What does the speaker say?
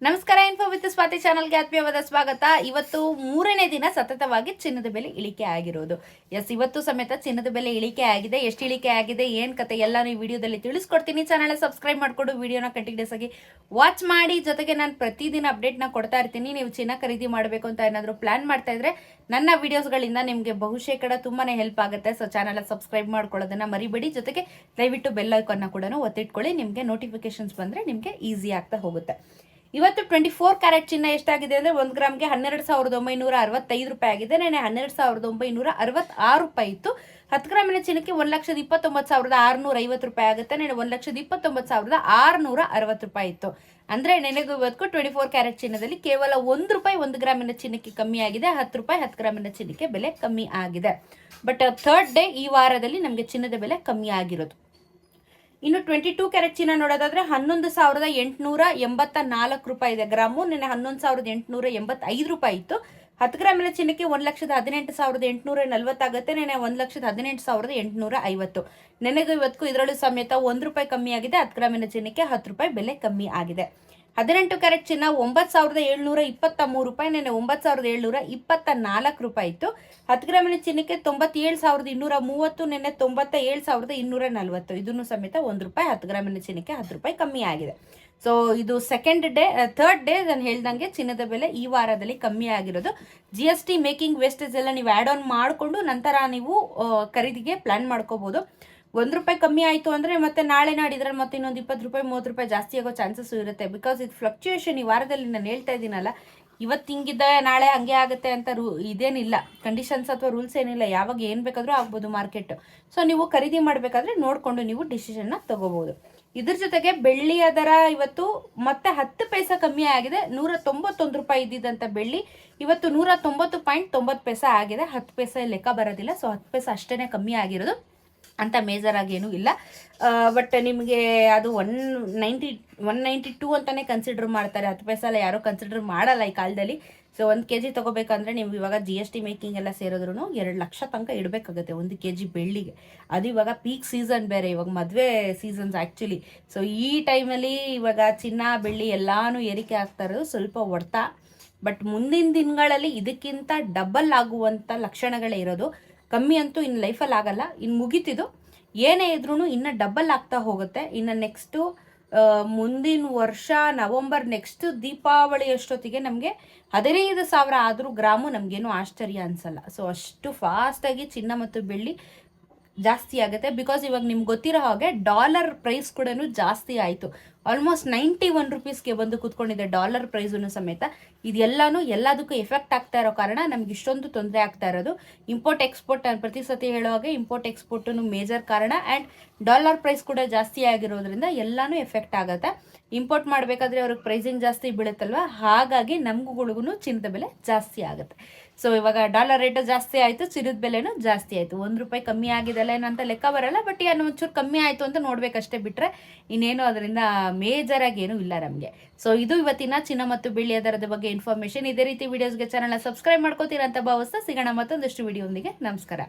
ನಮಸ್ಕಾರ. Info with Swati ಚಾನಲ್ಗೆ ಆತ್ಮೀಯವಾದ ಸ್ವಾಗತ. ಇವತ್ತು ಮೂರನೇ ದಿನ ಸತತವಾಗಿ ಚಿನ್ನದ ಬೆಲೆ ಇಳಿಕೆ ಆಗಿರೋದು. ಇವತ್ತು ಸಮೇತ ಚಿನ್ನದ ಬೆಲೆ ಇಳಿಕೆ ಆಗಿದೆ. ಎಷ್ಟು ಇಳಿಕೆ ಆಗಿದೆ, ಏನ್ ಕತೆ ಎಲ್ಲ ಈ ವಿಡಿಯೋದಲ್ಲಿ ತಿಳಿಸ್ಕೊಡ್ತೀನಿ. ಚಾನಲ್ ಸಬ್ಸ್ಕ್ರೈಬ್ ಮಾಡ್ಕೊಂಡು ವಿಡಿಯೋನ ಕಂಟಿನ್ಯೂಸ್ ಆಗಿ ವಾಚ್ ಮಾಡಿ. ಜೊತೆಗೆ ನಾನು ಪ್ರತಿದಿನ ಅಪ್ಡೇಟ್ನ ಕೊಡ್ತಾ ಇರ್ತೀನಿ. ನೀವು ಚಿನ್ನ ಖರೀದಿ ಮಾಡಬೇಕು ಅಂತ ಏನಾದರೂ ಪ್ಲಾನ್ ಮಾಡ್ತಾ ಇದ್ರೆ ನನ್ನ ವಿಡಿಯೋಸ್ಗಳಿಂದ ನಿಮಗೆ ಬಹುಶೇಕಡ ತುಂಬಾನೇ ಹೆಲ್ಪ್ ಆಗುತ್ತೆ. ಸೊ ಚಾನಲ್ ಸಬ್ಸ್ಕ್ರೈಬ್ ಮಾಡ್ಕೊಳ್ಳೋದನ್ನ ಮರಿಬೇಡಿ. ಜೊತೆಗೆ ದಯವಿಟ್ಟು ಬೆಲ್ ಐಕಾನ್ನ ಕೂಡ ಒತ್ತಿಟ್ಕೊಳ್ಳಿ. ನಿಮಗೆ ನೋಟಿಫಿಕೇಶನ್ಸ್ ಬಂದ್ರೆ ನಿಮಗೆ ಈಸಿ ಆಗ್ತಾ ಹೋಗುತ್ತೆ. ಇವತ್ತು 24 ಕ್ಯಾರೆಟ್ ಚಿನ್ನ ಎಷ್ಟಾಗಿದೆ ಅಂದರೆ 1 ಗ್ರಾಮ್ಗೆ 12,965 ರೂಪಾಯಿ ಆಗಿದೆ. ನೆನೆ 12,966 ರೂಪಾಯಿ ಇತ್ತು. 10 ಗ್ರಾಮಿನ ಚಿನ್ನಕ್ಕೆ 1,29,650 ರೂಪಾಯಿ ಆಗುತ್ತೆ. ನೆನೆ 1,29,660 ರೂಪಾಯಿ ಇತ್ತು. ಅಂದರೆ ನೆನೆಗೂ ಇವತ್ತು 24 ಕ್ಯಾರೆಟ್ ಚಿನ್ನದಲ್ಲಿ ಕೇವಲ 1 ರೂಪಾಯಿ 1 ಗ್ರಾಮಿನ ಚಿನ್ನಕ್ಕೆ ಕಮ್ಮಿ ಆಗಿದೆ. 10 ರೂಪಾಯಿ 10 ಗ್ರಾಮಿನ ಚಿನ್ನಕ್ಕೆ ಬೆಲೆ ಕಮ್ಮಿ ಆಗಿದೆ. ಬಟ್ ಥರ್ಡ್ ಡೇ ಈ ವಾರದಲ್ಲಿ ನಮಗೆ ಚಿನ್ನದ ಬೆಲೆ ಕಮ್ಮಿ ಆಗಿರೋದು. ಇನ್ನು 22 ಕ್ಯಾರೆಟ್ ಚಿನ್ನ ನೋಡೋದಾದ್ರೆ 11,884 ರೂಪಾಯಿ ಇದೆ ಗ್ರಾಮು. ನೆನೆ 11,885 ರೂಪಾಯಿ ಇತ್ತು. 10 ಗ್ರಾಮಿನ ಚಿನ್ನಕ್ಕೆ 1,18,840 ಆಗುತ್ತೆ. ನೆನೆ 1,18,850. ನೆನೆಗೂ ಇವತ್ತು ಇದರಲ್ಲೂ ಸಮೇತ 1 ರೂಪಾಯಿ ಕಮ್ಮಿ ಆಗಿದೆ. 10 ಗ್ರಾಮಿನ ಚಿನ್ನಕ್ಕೆ 10 ರೂಪಾಯಿ ಬೆಲೆ ಕಮ್ಮಿ ಆಗಿದೆ. 18 ಕ್ಯಾರೆಟ್ ಚಿನ್ನ 9,723 ರೂಪಾಯಿ. ನೆನೆ 9,724 ರೂಪಾಯಿ ಇತ್ತು. 10 ಗ್ರಾಮಿನ ಚಿನ್ನಕ್ಕೆ 97,230. ನೆನೆ 97,240. ಇದನ್ನು ಸಮೇತ 1 ರೂಪಾಯಿ 10 ಗ್ರಾಮಿನ ಚಿನ್ನಕ್ಕೆ 10 ರೂಪಾಯಿ ಕಮ್ಮಿ ಆಗಿದೆ. ಸೊ ಇದು ಥರ್ಡ್ ಡೇ ನಾನು ಹೇಳ್ದಂಗೆ ಚಿನ್ನದ ಬೆಲೆ ಈ ವಾರದಲ್ಲಿ ಕಮ್ಮಿ ಆಗಿರೋದು. GST ಮೇಕಿಂಗ್ ವೇಸ್ಟೇಜ್ ಎಲ್ಲ ನೀವು ಆ್ಯಡ್ ಆನ್ ಮಾಡಿಕೊಂಡು ನಂತರ ನೀವು ಖರೀದಿಗೆ ಪ್ಲಾನ್ ಮಾಡ್ಕೋಬಹುದು. 1 ರೂಪಾಯಿ ಕಮ್ಮಿ ಆಯಿತು ಅಂದರೆ ಮತ್ತೆ ನಾಳೆ ನಾಡಿದ್ರಲ್ಲಿ ಮತ್ತೆ ಇನ್ನೊಂದು 20 ರೂಪಾಯಿ 30 ರೂಪಾಯಿ ಜಾಸ್ತಿ ಆಗೋ ಚಾನ್ಸಸ್ ಇರುತ್ತೆ. ಬಿಕಾಸ್ ಇದು ಫ್ಲಕ್ಚುಯೇಷನ್ ಈ ವಾರದಲ್ಲಿ ನಾನು ಹೇಳ್ತಾ ಇದ್ದೀನಲ್ಲ, ಇವತ್ತು ಹಿಂಗಿದ್ದ ನಾಳೆ ಹಂಗೆ ಆಗುತ್ತೆ ಅಂತ ಇದೇನಿಲ್ಲ, ಕಂಡೀಷನ್ಸ್ ಅಥವಾ ರೂಲ್ಸ್ ಏನಿಲ್ಲ. ಯಾವಾಗ ಏನು ಬೇಕಾದರೂ ಆಗ್ಬೋದು ಮಾರ್ಕೆಟ್. ಸೊ ನೀವು ಖರೀದಿ ಮಾಡಬೇಕಾದ್ರೆ ನೋಡಿಕೊಂಡು ನೀವು ಡಿಸಿಷನ್ನ ತಗೋಬಹುದು. ಇದ್ರ ಜೊತೆಗೆ ಬೆಳ್ಳಿಯ ದರ ಇವತ್ತು ಮತ್ತೆ 10 ಪೈಸೆ ಕಮ್ಮಿ ಆಗಿದೆ. 191 ರೂಪಾಯಿ ಇದ್ದಿದ್ದಂಥ ಬೆಳ್ಳಿ ಇವತ್ತು 190.90 ಆಗಿದೆ. 10 ಪೈಸೆ ಲೆಕ್ಕ ಬರೋದಿಲ್ಲ. ಸೊ 10 ಪೈಸೆ ಅಷ್ಟೇ ಕಮ್ಮಿ ಆಗಿರೋದು ಅಂತ ಮೇಜರ್ ಆಗಿ ಏನೂ ಇಲ್ಲ. ಬಟ್ ನಿಮಗೆ ಅದು 192 ಅಂತಾನೆ ಕನ್ಸಿಡರ್ ಮಾಡ್ತಾರೆ. 10 ಪೈಸೆ ಎಲ್ಲ ಯಾರೋ ಕನ್ಸಿಡರ್ ಮಾಡಲ್ಲ ಈ ಕಾಲದಲ್ಲಿ. ಸೊ 1 kg ತಗೋಬೇಕಂದ್ರೆ ನೀವು ಇವಾಗ GST ಮೇಕಿಂಗ್ ಎಲ್ಲ ಸೇರಿದ್ರು 2 ಲಕ್ಷ ತನಕ ಇಡಬೇಕಾಗುತ್ತೆ 1 kg ಬೆಳ್ಳಿಗೆ. ಅದು ಇವಾಗ ಪೀಕ್ ಸೀಸನ್ ಬೇರೆ, ಇವಾಗ ಮದುವೆ ಸೀಸನ್ಸ್ ಆ್ಯಕ್ಚುಲಿ. ಸೊ ಈ ಟೈಮಲ್ಲಿ ಇವಾಗ ಚಿನ್ನ ಬೆಳ್ಳಿ ಎಲ್ಲಾನು ಏರಿಕೆ ಆಗ್ತಾ ಇರೋದು ಸ್ವಲ್ಪ ಹೊಡ್ತಾ. ಬಟ್ ಮುಂದಿನ ದಿನಗಳಲ್ಲಿ ಇದಕ್ಕಿಂತ ಡಬಲ್ ಆಗುವಂಥ ಲಕ್ಷಣಗಳೇ ಇರೋದು. ಕಮ್ಮಿ ಅಂತೂ ಇನ್ನು ಲೈಫಲ್ಲಿ ಆಗಲ್ಲ. ಇನ್ನು ಮುಗಿತಿದ್ದು ಏನೇ ಇದ್ರೂ ಇನ್ನು ಡಬಲ್ ಆಗ್ತಾ ಹೋಗುತ್ತೆ. ಇನ್ನು ನೆಕ್ಸ್ಟು ಮುಂದಿನ ವರ್ಷ ನವಂಬರ್ ನೆಕ್ಸ್ಟ್ ದೀಪಾವಳಿ ಅಷ್ಟೊತ್ತಿಗೆ ನಮಗೆ 15,000 ಆದರೂ ಗ್ರಾಮು ನಮಗೇನು ಆಶ್ಚರ್ಯ ಅನಿಸಲ್ಲ. ಸೊ ಅಷ್ಟು ಫಾಸ್ಟಾಗಿ ಚಿನ್ನ ಮತ್ತು ಬೆಳ್ಳಿ ಜಾಸ್ತಿ ಆಗುತ್ತೆ. ಬಿಕಾಸ್ ಇವಾಗ ನಿಮ್ಗೆ ಗೊತ್ತಿರೋ ಹಾಗೆ ಡಾಲರ್ ಪ್ರೈಸ್ ಕೂಡ ಜಾಸ್ತಿ ಆಯಿತು. ಆಲ್ಮೋಸ್ಟ್ 91 ರೂಪೀಸ್ಗೆ ಬಂದು ಕೂತ್ಕೊಂಡಿದೆ ಡಾಲರ್ ಪ್ರೈಸನ್ನು ಸಮೇತ. ಇದೆಲ್ಲನೂ ಎಲ್ಲದಕ್ಕೂ ಎಫೆಕ್ಟ್ ಆಗ್ತಾ ಇರೋ ಕಾರಣ ನಮ್ಗೆ ಇಷ್ಟೊಂದು ತೊಂದರೆ ಆಗ್ತಾ ಇರೋದು. ಇಂಪೋರ್ಟ್ ಎಕ್ಸ್ಪೋರ್ಟ್ ಪ್ರತಿ ಸತಿ ಹೇಳೋ ಹಾಗೆ ಇಂಪೋರ್ಟ್ ಎಕ್ಸ್ಪೋರ್ಟನ್ನು ಮೇಜರ್ ಕಾರಣ. ಆ್ಯಂಡ್ ಡಾಲರ್ ಪ್ರೈಸ್ ಕೂಡ ಜಾಸ್ತಿ ಆಗಿರೋದ್ರಿಂದ ಎಲ್ಲನೂ ಎಫೆಕ್ಟ್ ಆಗುತ್ತೆ. ಇಂಪೋರ್ಟ್ ಮಾಡಬೇಕಾದ್ರೆ ಅವ್ರಿಗೆ ಪ್ರೈಸಿಂಗ್ ಜಾಸ್ತಿ ಬೀಳುತ್ತಲ್ವ, ಹಾಗಾಗಿ ನಮಗುಗಳಿಗೂ ಚಿನ್ನದ ಬೆಲೆ ಜಾಸ್ತಿ ಆಗುತ್ತೆ. ಸೊ ಇವಾಗ ಡಾಲರ್ ರೇಟು ಜಾಸ್ತಿ ಆಯಿತು, ಚಿನ್ನದ ಬೆಲೆನೂ ಜಾಸ್ತಿ ಆಯಿತು. 1 ರೂಪಾಯಿ ಕಮ್ಮಿ ಆಗಿದೆಲ್ಲ ಏನಂತ ಲೆಕ್ಕ ಬರಲ್ಲ. ಬಟ್ ಏನು ಒಂಚೂರು ಕಮ್ಮಿ ಆಯಿತು ಅಂತ ನೋಡ್ಬೇಕಷ್ಟೇ, ಬಿಟ್ಟರೆ ಇನ್ನೇನು ಅದರಿಂದ ಮೇಜರ್ ಆಗಿ ಏನೂ ಇಲ್ಲ ನಮಗೆ. ಸೊ ಇದು ಇವತ್ತಿನ ಚಿನ್ನ ಮತ್ತು ಬೆಳ್ಳಿಯ ದರದ ಬಗ್ಗೆ ಇನ್ಫಾರ್ಮೇಷನ್. ಇದೇ ರೀತಿ ವಿಡಿಯೋಸ್ಗೆ ಚಾನಲ್ನ ಸಬ್ಸ್ಕ್ರೈಬ್ ಮಾಡ್ಕೋತೀರಾ ಅಂತ ಭಾವಿಸ್ತಾ ಸಿಗೋಣ ಮತ್ತೊಂದಷ್ಟು ವಿಡಿಯೋದೊಂದಿಗೆ. ನಮಸ್ಕಾರ.